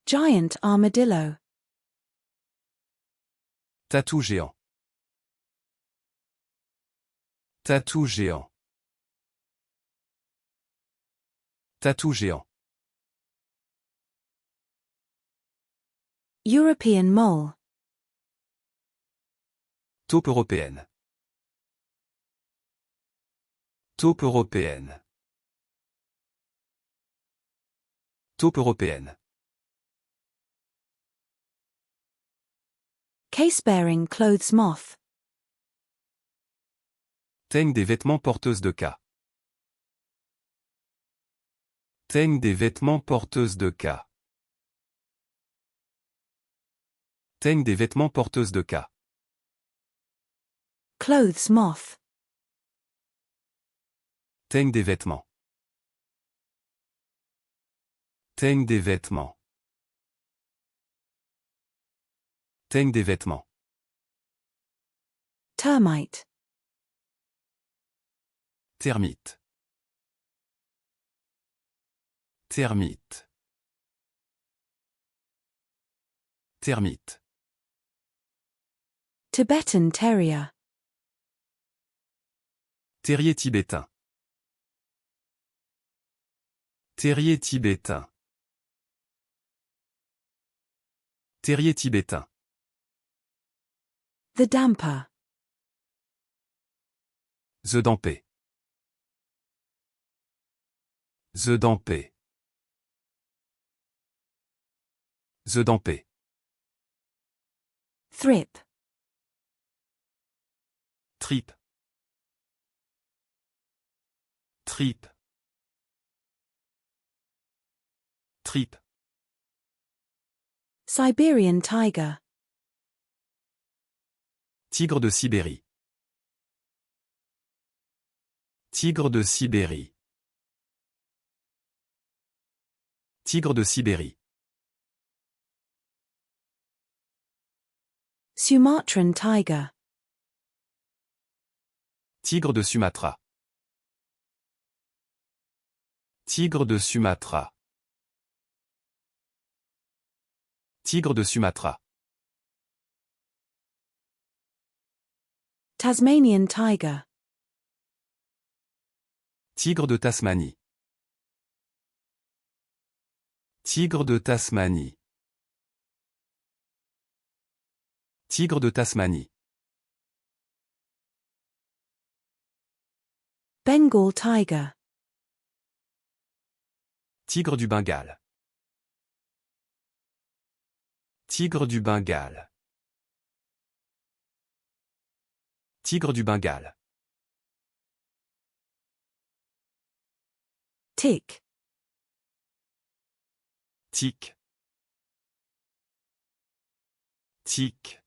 Giant armadillo. Tatou géant. Tatou géant. Tatou géant. European mole. Taupe européenne. Taupe européenne. Taupe européenne. Case-bearing clothes moth. Teigne des vêtements porteuse de cas. Teigne des vêtements porteuse de cas. Teigne des vêtements porteuse de cas. Clothes moth. Teigne des vêtements. Teigne des vêtements. Teigne des vêtements. Termite. Termite. Termite. Termite. Tibetan terrier. Terrier tibétain. Terrier tibétain. Terrier tibétain. The damper. The dampé. The dampé. The dampé. Thrip. Trip. Trip. Trip. Siberian tiger. Tigre de Sibérie. Tigre de Sibérie. Tigre de Sibérie. Sumatran tiger. Tigre de Sumatra. Tigre de Sumatra. Tigre de Sumatra. Tasmanian tiger. Tigre de Tasmanie. Tigre de Tasmanie. Tigre de Tasmanie. Bengal tiger. Tigre du Bengale. Tigre du Bengale. Tigre du Bengale. Tick. Tic. Tic.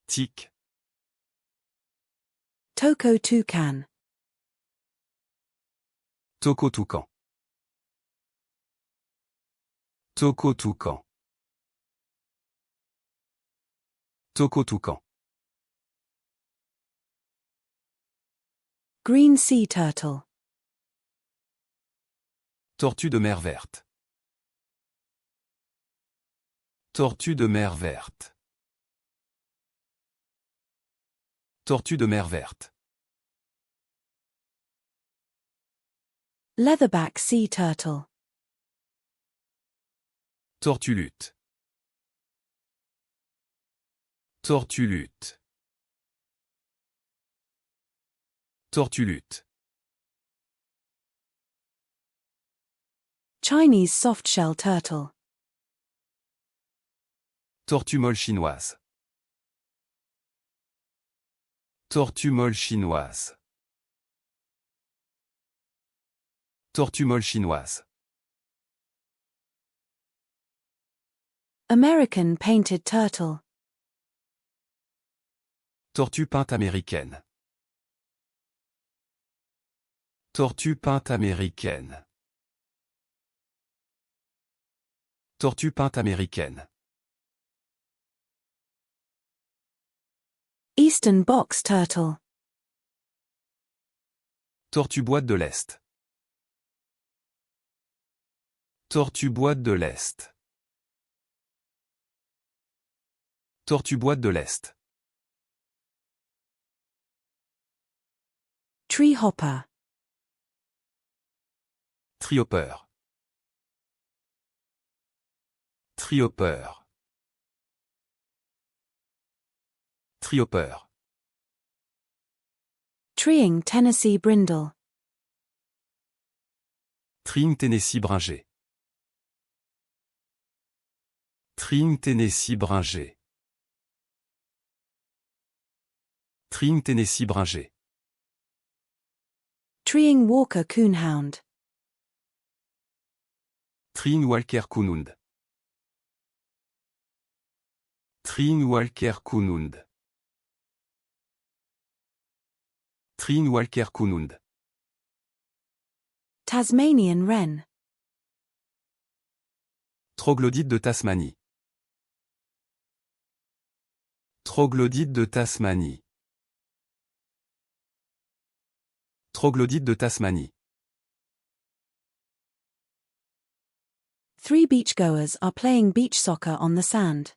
Tic. Toko toucan. Toco toucan. Toco toucan. Toco toucan. Green sea turtle. Tortue de mer verte. Tortue de mer verte. Tortue de mer verte. Leatherback sea turtle. Tortue lutte. Tortue lutte. Tortue lutte. Chinese softshell turtle. Tortue molle chinoise. Tortue molle chinoise. Tortue molle chinoise. American painted turtle. Tortue peinte américaine. Tortue peinte américaine. Tortue peinte américaine. Eastern box turtle. Tortue boîte de l'Est. Tortue boîte de l'Est. Tortue boîte de l'Est. Tree hopper. Tree-hopper. Tree-hopper. Tree-hopper. Treeing Tennessee brindle. Treeing Tennessee bringé. Treeing Tennessee bringé. Treeing Tennessee bringé. Treeing Walker coonhound. Treeing Walker Kunund. Treeing Walker Kunund. Treeing Walker Kunund. Tasmanian wren. Troglodyte de Tasmanie. Troglodyte de Tasmanie. Troglodyte de Tasmanie. 3 beachgoers are playing beach soccer on the sand.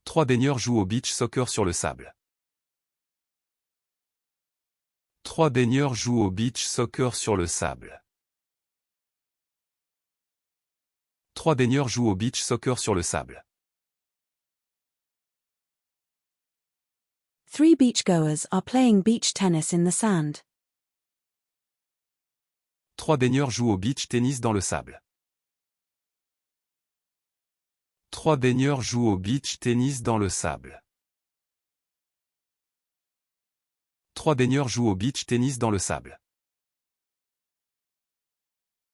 3 baigneurs jouent au beach soccer sur le sable. 3 baigneurs jouent au beach soccer sur le sable. 3 baigneurs jouent au beach soccer sur le sable. 3 beachgoers are playing beach tennis in the sand. 3 baigneurs jouent au beach tennis dans le sable. 3 baigneurs jouent au beach tennis dans le sable. 3 baigneurs jouent au beach tennis dans le sable.